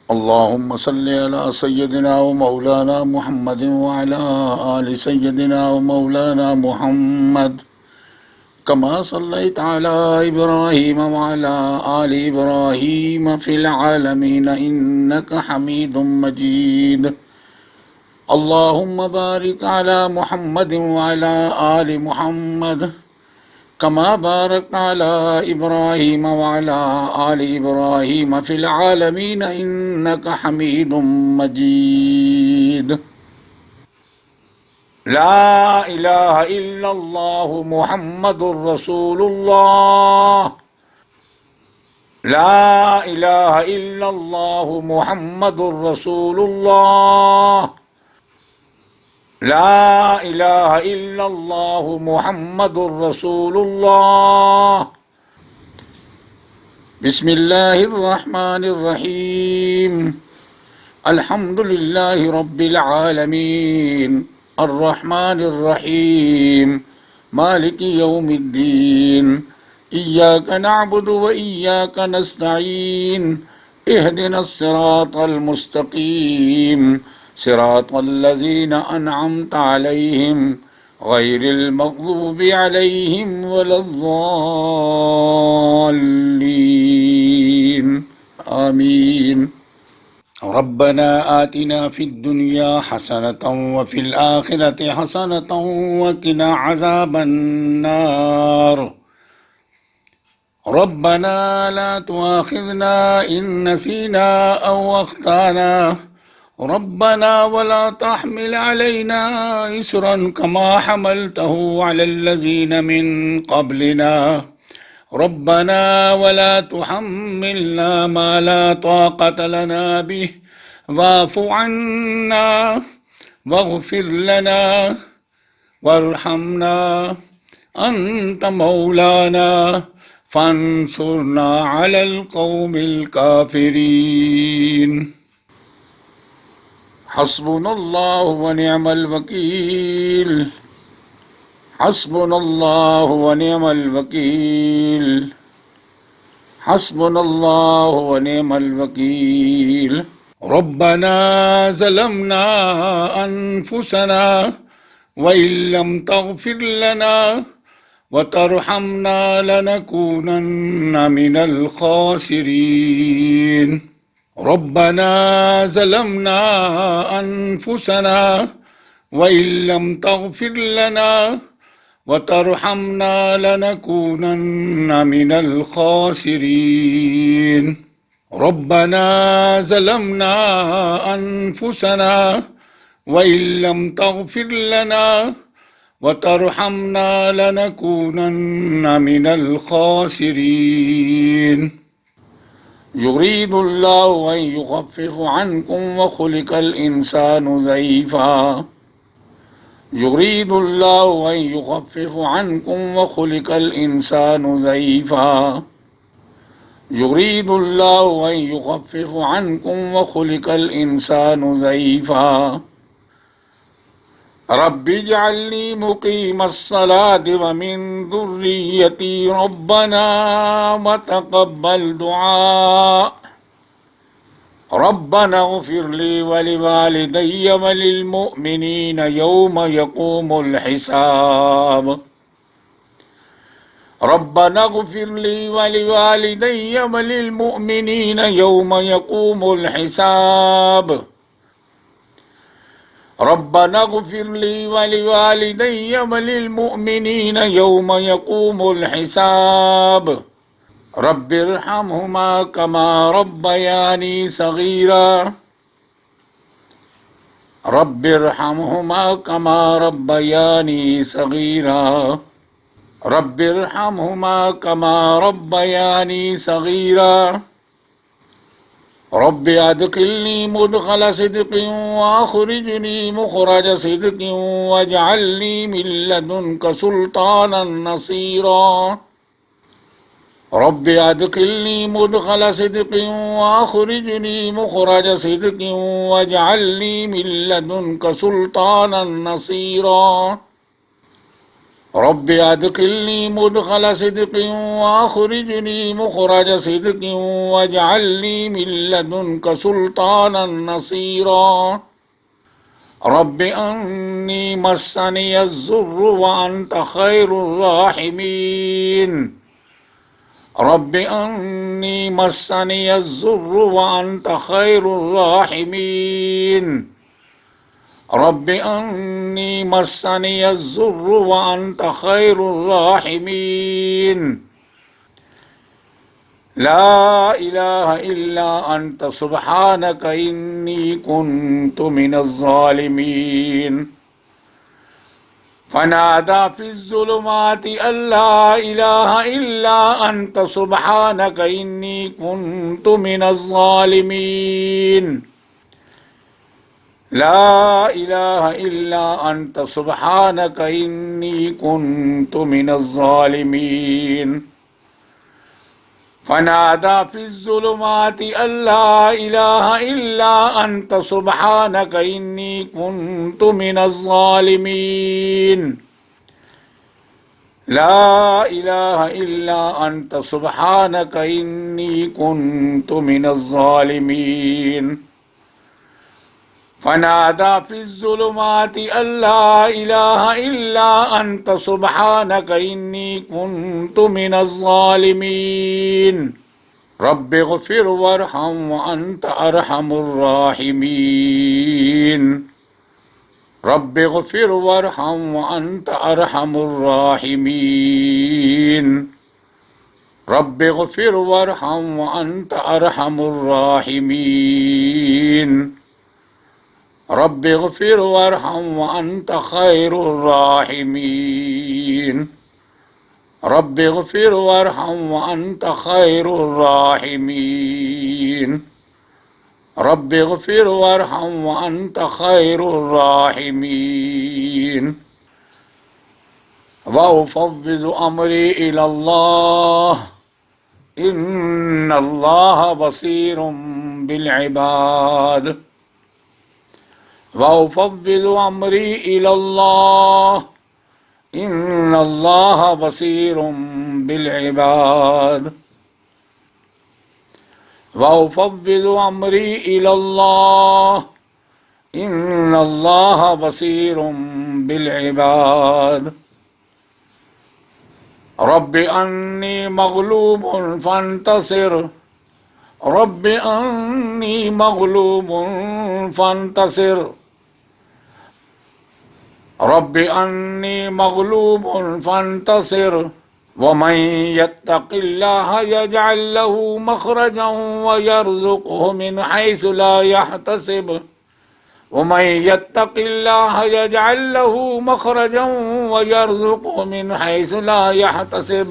अल्लाहुम्मा सल्लि अला सय्यदिना व मौलाना मुहम्मदिन व अला आलि सय्यदिना व मौलाना मुहम्मद कमा सल्लैता अला इब्राहीम व अला आलि इब्राहीम फिल आलमीन इन्नका हमीदुम मजीद। अल्लाहुम्मा बारिक अला मुहम्मदिन व अला आलि मुहम्मद कमा बारकता अला इब्राहीम व अला आलि इब्राहीम फिल आलमीन इन्नका हमीदुम मजीद। ला इलाहा इल्लल्लाह मुहम्मदुर रसूलुल्लाह। ला इलाहा इल्लल्लाह मुहम्मदुर रसूलुल्लाह। ला इलाहा इल्लल्लाह मुहम्मदुर रसूलुल्लाह। बिस्मिल्लाहिर रहमानिर रहीम। अल्हम्दुलिल्लाहि रब्बिल आलमीन अर्रहमानिर रहीम मालिकि यौमिद्दीन। इय्याका नअबुदु व इय्याका नस्तईन। इहदिनस सिरातल मुस्तकीम सिरातल लज़ीना अनअमता अलैहिम गैरिल मग़ज़ूबि अलैहिम वलद्दाल्लीन। आमीन। रब्बना आतिना फिद दुनिया हसनतन व फिल आखिरति हसनतन व किना अज़ाबन नार। रब्बना ला तुआखिज़ना इन नसीना औ अख्ताना। रब्बना वला तहमिल अलैना इसरन कमा हमलतहु अलल्लज़ीना मिन क़ब्लिना। रब्बना वला तुहम्मिलना मा ला ताक़त लना बिहि वाफ़ु अन्ना वग़फ़िर लना वरहमना अंत मौलाना फंसुरना अलल क़ौमिल काफ़िरीन। हस्बुनल्लाहु व निअमल वकील। हस्बुनल्लाहु व निअमल वकील। हस्बुनल्लाहु व निअमल वकील। रब्बना ज़लमना अनफुसना व इल्लम तग़फिर लना व तरहमना लनकूनन्न मिनल ख़ासिरीन। रब्बना ज़लमना अनफुसना व इल्लम तग़फिर लना व तरहमना लनकूनन्न मिनल ख़ासिरीन। रब्बना ज़लमना अनफुसना व इल्लम तग़फिर लना व तरहमना लनकूनन्न मिनल ख़ासिरीन। युरीदुल्लाहु अन युख़फ़्फ़िफ़ अन्कुम व खुलिक़ल इंसानु ज़ईफ़ा। युरीदुल्लाहु अन युख़फ़्फ़िफ़ अन्कुम व खुलिक़ल इंसानु ज़ईफ़ा। युरीदुल्लाहु अन युख़फ़्फ़िफ़ अन्कुम व खुलिक़ल इंसानु ज़ईफ़ा। रब्बिजअलनी मुक़ीमस्सलाति व मिन ज़ुर्रिय्यती रब्बना व तक़ब्बल दुआ। रब्बना इग़फ़िरली व लिवालिदैय व लिलमुअ्मिनीन यौम यक़ूमुल हिसाब। रब्बना इग़फ़िरली व लिवालिदैय व लिलमुअ्मिनीन यौम यक़ूमुल हिसाब। रब्बना इग़फ़िरली व लिवालिदैय व लिलमुअ्मिनीन यौम यक़ूमुल हिसाब। रब्बिरहमहुमा कमा रब्बयानी सग़ीरा। रब्बिरहमहुमा कमा रब्बयानी सग़ीरा। रब्बिरहमहुमा कमा रब्बयानी सग़ीरा। रब्बि अदखिलनी मुदखल सिद्क़िन व अख़रिजनी मुख़रज सिद्क़िन वजअलनी मिन लदुनका सुल्तानन नसीरा। रब्बि अदखिलनी मुदखल सिद्क़िन व अख़रिजनी मुख़रज सिद्क़िन वजअलनी मिन लदुनका सुल्तानन नसीरा। रब्बि अदखिलनी मुदखल सिद्क़िन वअख़रिजनी मुख़रज सिद्क़िन वजअलनी मिन लदुनक सुल्तानन नसीरा। रब्बि अन्नी मस्सनियज़्ज़ुर्रु व अन्त खैरुर राहिमीन। रब्बि अन्नी मस्सनियज़्ज़ुर्रु व अन्त खैरुर राहिमीन। रब्बि अन्नी मस्सनियज़्ज़ुर्रु व अन्त खैरुर राहिमीन। ला इलाहा इल्ला अन्त सुब्हानक इन्नी कुन्तु मिनज़्ज़ालिमीन। फनादा फिज़्ज़ुलुमाति अल्ला इलाहा इल्ला अन्त सुब्हानक इन्नी कुन्तु मिनज़्ज़ालिमीन। ला इलाहा इल्ला अन्त सुब्हानक इन्नी कुन्तु मिनज़्ज़ालिमीन। फनादा फिज़्ज़ुलुमाति अल्ला इलाहा इल्ला अन्त सुब्हानक इन्नी कुन्तु मिनज़्ज़ालिमीन। ला इलाहा इल्ला अन्त सुब्हानक इन्नी कुन्तु मिनज़्ज़ालिमीन। फनादा फिज़्ज़ुलुमाति अल्ला इलाहा इल्ला अन्त सुब्हानक इन्नी कुन्तु मिनज़्ज़ालिमीन। रब्बिग़फ़िर वरहम व अन्त अरहमुर राहिमीन। रब्बिग़फ़िर वरहम व अन्त अरहमुर राहिमीन। रब्बिग़फ़िर वरहम व अन्त अरहमुर राहिमीन। रब्बिग़फ़िर वरहम व अन्त खैरुर राहिमीन। रब्बिग़फ़िर वरहम व अन्त खैरुर राहिमीन। रब्बिग़फ़िर वरहम व अन्त खैरुर राहिमीन। व उफ़व्विज़ु अम्री इलल्लाह इन्नल्लाह बसीरुम बिल इबाद। व उफ़व्विज़ु अम्री इलल्लाह इन्नल्लाह बसीरुम बिल इबाद। व उफ़व्विज़ु अम्री इलल्लाह इन्नल्लाह बसीरुम बिल इबाद। रब्बि अन्नी मग़लूबुन फ़ंतसिर। रब्बि अन्नी मग़लूबुन फ़ंतसिर। रब्बि अन्नी मग़लूबुन फ़ंतसिर। वमन यत्तक़िल्लाह यजअल लहू मख़रजन व यर्ज़ुक़हु मिन हैसु ला यहतसिब। वमन यत्तक़िल्लाह यजअल लहू मख़रजन व यर्ज़ुक़हु मिन हैसु ला यहतसिब।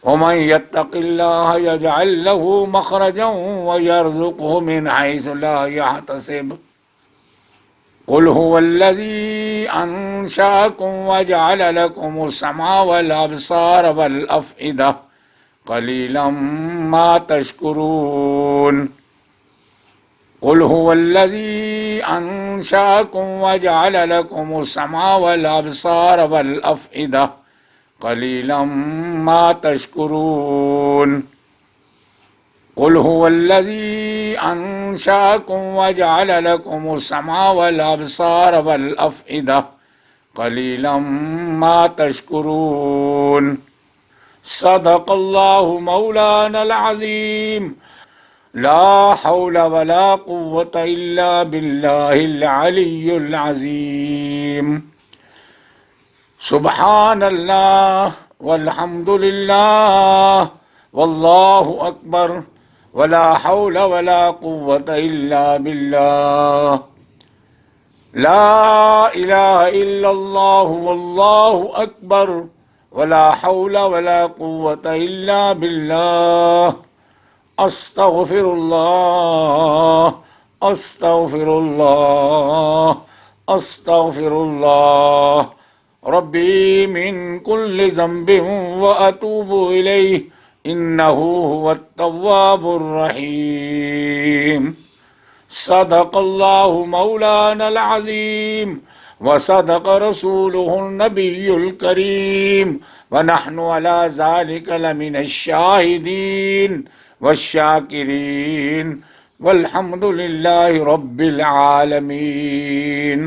वमन यत्तक़िल्लाह यजअल लहू मख़रजन व यर्ज़ुक़हु मिन हैसु ला यहतसिब। क़ुल हुवल्लज़ी अंशअकुम व जअल लकुमुस्समा वल अब्सार वल अफ़इदा क़लीलन मा तशकुरून। क़ुल हुवल्लज़ी अंशअकुम व जअल लकुमुस्समा वल अब्सार वल अफ़इदा क़लीलन मा तशकुरून। क़ुल हुवल्लज़ी अंशअकुम व जअल लकुमुस्समा वल अब्सार वल अफ़इदा क़लीलन मा तशकुरून। सदक़ल्लाहु मौलानल अज़ीम। ला हौल वला क़ुव्वत इल्ला बिल्लाहिल अलिय्युल अज़ीम। सुब्हानल्लाह वल्हम्दुलिल्लाह वल्लाहु अकबर वला हौल वला क़ुव्वत इल्ला बिल्लाह। ला इलाहा इल्लल्लाह वल्लाहु अकबर वला हौल वला क़ुव्वत इल्ला बिल्लाह। अस्तग़फिरुल्लाह अस्तग़फिरुल्लाह अस्तग़फिरुल्लाह। रब्बी मिन कुल्लि ज़ंबिन व अतूबु इलैहि इन्नहु हुवत्तव्वाबुर रहीम। सदक़ल्लाहु मौलानल अज़ीम वसदक़ रसूलुहुन नबियुल करीम व नहनु अला ज़ालिका लमिनश्शाहिदीन वश्शाकिरीन वल्हम्दुलिल्लाहि रब्बिल आलमीन।